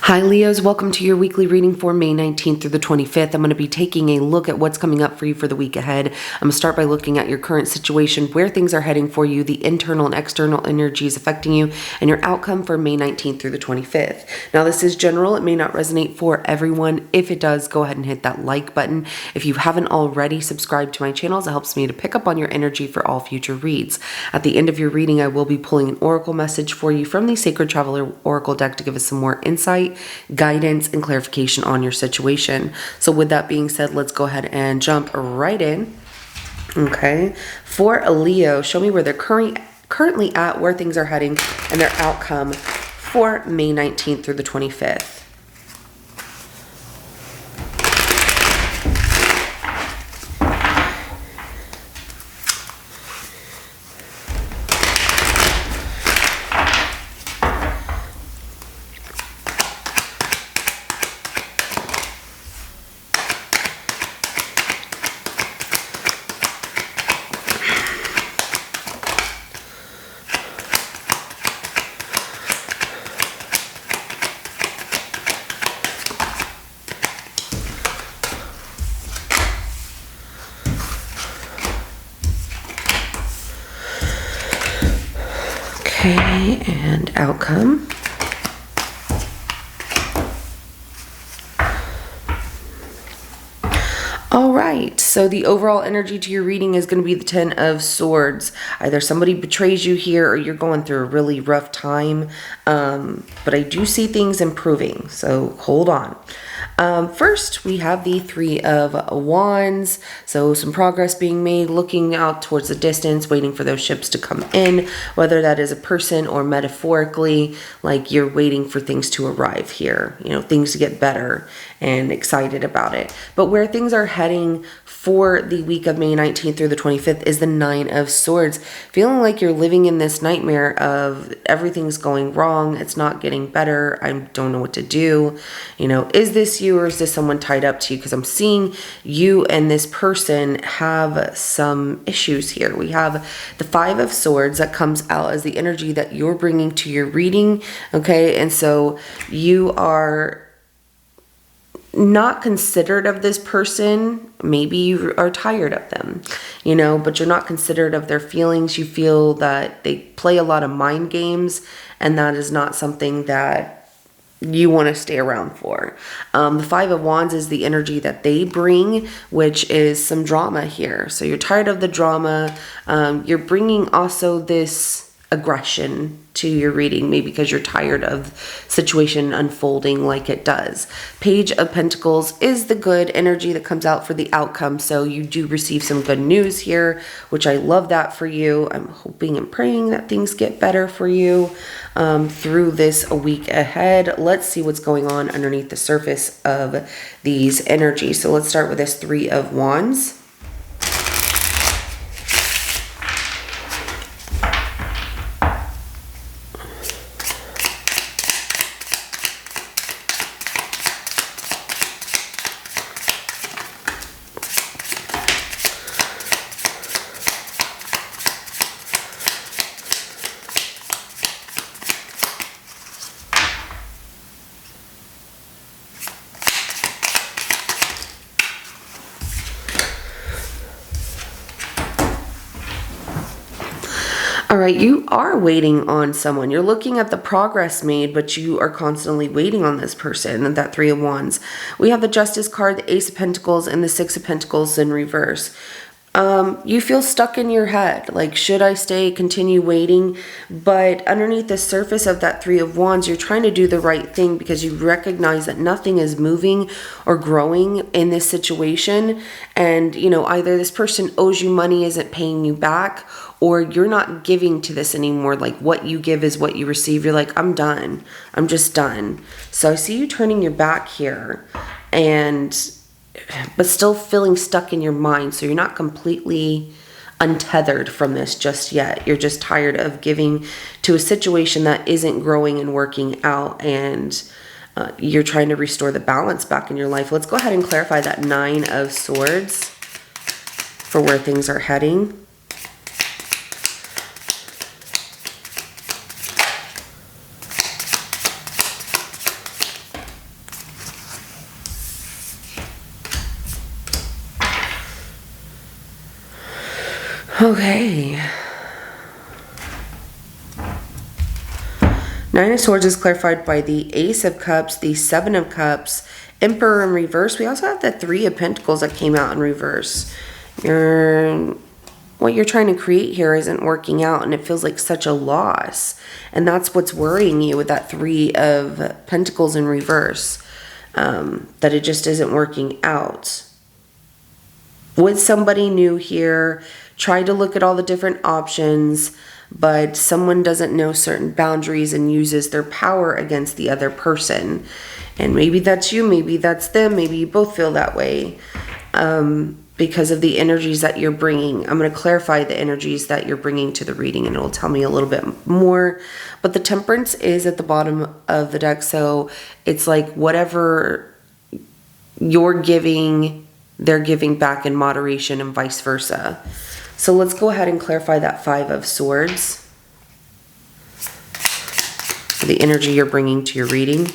Hi Leos, welcome to your weekly reading for May 19th through the 25th. I'm going to be taking a look at what's coming up for you for the week ahead. I'm going to start by looking at your current situation, where things are heading for you, the internal and external energies affecting you, and your outcome for May 19th through the 25th. Now this is general. It may not resonate for everyone. If it does, go ahead and hit that like button. If you haven't already subscribed to my channels, it helps me to pick up on your energy for all future reads. At the end of your reading, I will be pulling an oracle message for you from the Sacred Traveler Oracle deck to give us some more insight, guidance, and clarification on your situation. So with that being said, let's go ahead and jump right in. Okay, for a Leo, show me where they're currently at, where things are heading, and their outcome for May 19th through the 25th. Okay, and outcome. All right, so the overall energy to your reading is going to be the Ten of Swords. Either somebody betrays you here or you're going through a really rough time, but I do see things improving, so hold on. First, we have the Three of Wands, so some progress being made, looking out towards the distance, waiting for those ships to come in, whether that is a person or metaphorically, like you're waiting for things to arrive here, things to get better and excited about it. But where things are heading for the week of May 19th through the 25th is the Nine of Swords. Feeling like you're living in this nightmare of everything's going wrong, it's not getting better, I don't know what to do. Is this you or is this someone tied up to you? Because I'm seeing you and this person have some issues here. We have the Five of Swords that comes out as the energy that you're bringing to your reading, okay? And so you are not considerate of this person. Maybe you are tired of them, but you're not considerate of their feelings. You feel that they play a lot of mind games, and that is not something that you want to stay around for. The Five of Wands is the energy that they bring, which is some drama here. So you're tired of the drama. You're bringing also this aggression to your reading, maybe because you're tired of situation unfolding like it does. Page of Pentacles is the good energy that comes out for the outcome, so you do receive some good news here, which I love that for you. I'm hoping and praying that things get better for you through this week ahead. Let's see what's going on underneath the surface of these energies. So let's start with this Three of Wands. All right, you are waiting on someone. You're looking at the progress made, but you are constantly waiting on this person, that Three of Wands. We have the Justice card, the Ace of Pentacles, and the Six of Pentacles in reverse. You feel stuck in your head, like, should I continue waiting? But underneath the surface of that Three of Wands, you're trying to do the right thing because you recognize that nothing is moving or growing in this situation. And, either this person owes you money, isn't paying you back, or you're not giving to this anymore. Like, what you give is what you receive. You're like, I'm done. I'm just done. So I see you turning your back here, but still feeling stuck in your mind. So you're not completely untethered from this just yet. You're just tired of giving to a situation that isn't growing and working out, and you're trying to restore the balance back in your life. Let's go ahead and clarify that Nine of Swords for where things are heading. Okay. Nine of Swords is clarified by the Ace of Cups, the Seven of Cups, Emperor in reverse. We also have the Three of Pentacles that came out in reverse. What you're trying to create here isn't working out, and it feels like such a loss. And that's what's worrying you with that Three of Pentacles in reverse, that it just isn't working out. With somebody new here, try to look at all the different options, but someone doesn't know certain boundaries and uses their power against the other person. And maybe that's you, maybe that's them, maybe you both feel that way because of the energies that you're bringing. I'm going to clarify the energies that you're bringing to the reading, and it'll tell me a little bit more. But the Temperance is at the bottom of the deck, so it's like whatever you're giving, they're giving back in moderation and vice versa. So let's go ahead and clarify that Five of Swords, the energy you're bringing to your reading.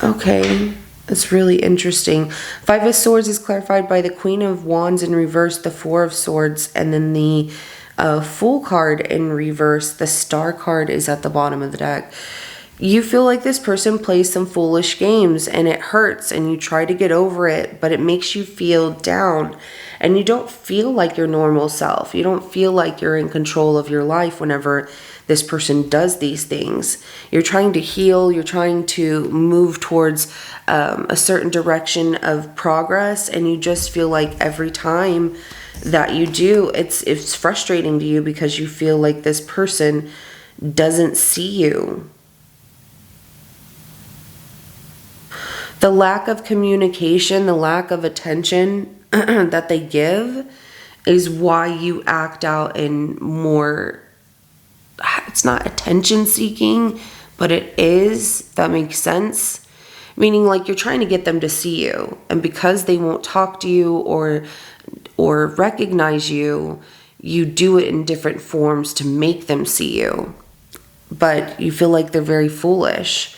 Okay, that's really interesting. Five of Swords is clarified by the Queen of Wands in reverse, the Four of Swords, and then the Fool card in reverse. The Star card is at the bottom of the deck. You feel like this person plays some foolish games and it hurts, and you try to get over it, but it makes you feel down. And you don't feel like your normal self. You don't feel like you're in control of your life whenever this person does these things. You're trying to heal. You're trying to move towards a certain direction of progress, and you just feel like every time that you do, it's frustrating to you because you feel like this person doesn't see you. The lack of communication, the lack of attention that they give is why you act out in more, it's not attention seeking, but it is. That makes sense. Meaning like you're trying to get them to see you, and because they won't talk to you or recognize you, you do it in different forms to make them see you. But you feel like they're very foolish.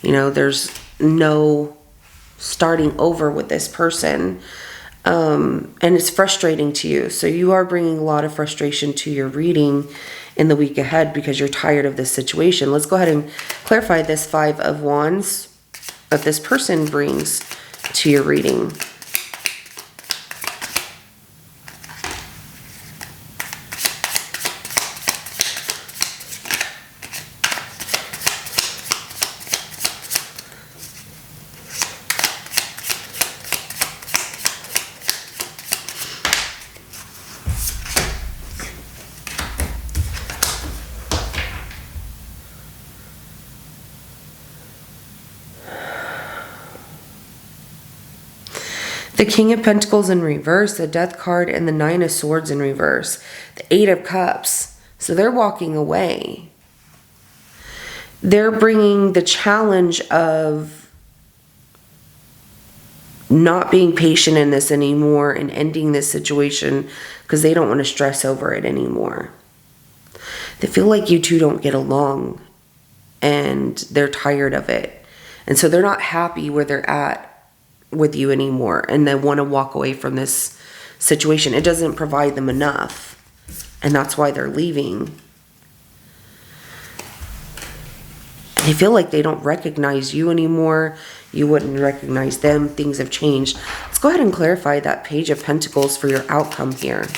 You know, there's no starting over with this person. And it's frustrating to you. So you are bringing a lot of frustration to your reading in the week ahead because you're tired of this situation. Let's go ahead and clarify this Five of Wands that this person brings to your reading. The King of Pentacles in reverse, the Death card, and the Nine of Swords in reverse. The Eight of Cups. So they're walking away. They're bringing the challenge of not being patient in this anymore and ending this situation because they don't want to stress over it anymore. They feel like you two don't get along and they're tired of it. And so they're not happy where they're at with you anymore, and they want to walk away from this situation. It doesn't provide them enough, and that's why they're leaving. And they feel like they don't recognize you anymore. You wouldn't recognize them. Things have changed. Let's go ahead and clarify that Page of Pentacles for your outcome here.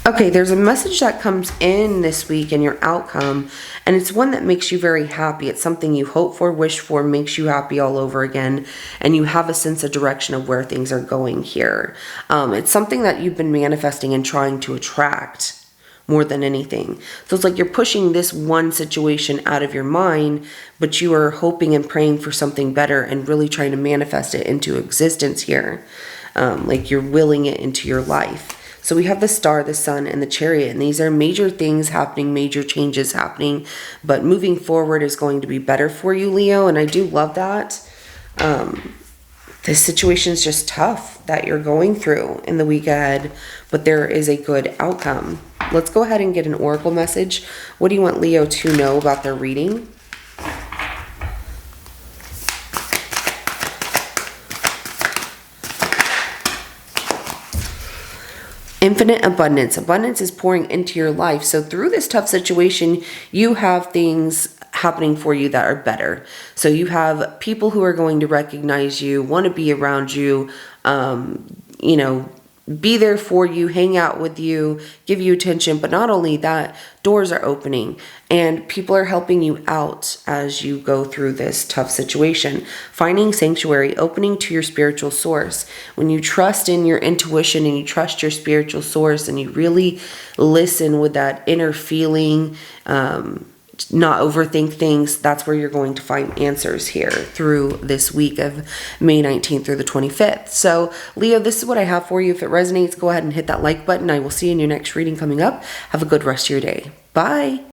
Okay, there's a message that comes in this week in your outcome, and it's one that makes you very happy. It's something you hope for, wish for, makes you happy all over again, and you have a sense of direction of where things are going here. It's something that you've been manifesting and trying to attract more than anything. So it's like you're pushing this one situation out of your mind, but you are hoping and praying for something better and really trying to manifest it into existence here. Like you're willing it into your life. So we have the Star, the Sun, and the Chariot, and these are major things happening, major changes happening, but moving forward is going to be better for you, Leo, and I do love that. This situation is just tough that you're going through in the week ahead, but there is a good outcome. Let's go ahead and get an oracle message. What do you want Leo to know about their reading? Infinite abundance. Abundance is pouring into your life. So through this tough situation, you have things happening for you that are better. So you have people who are going to recognize you, want to be around you, be there for you, hang out with you, give you attention. But not only that, doors are opening and people are helping you out as you go through this tough situation. Finding sanctuary, opening to your spiritual source. When you trust in your intuition and you trust your spiritual source and you really listen with that inner feeling, not overthink things, that's where you're going to find answers here through this week of May 19th through the 25th. So Leo, this is what I have for you. If it resonates, go ahead and hit that like button. I will see you in your next reading coming up. Have a good rest of your day. Bye.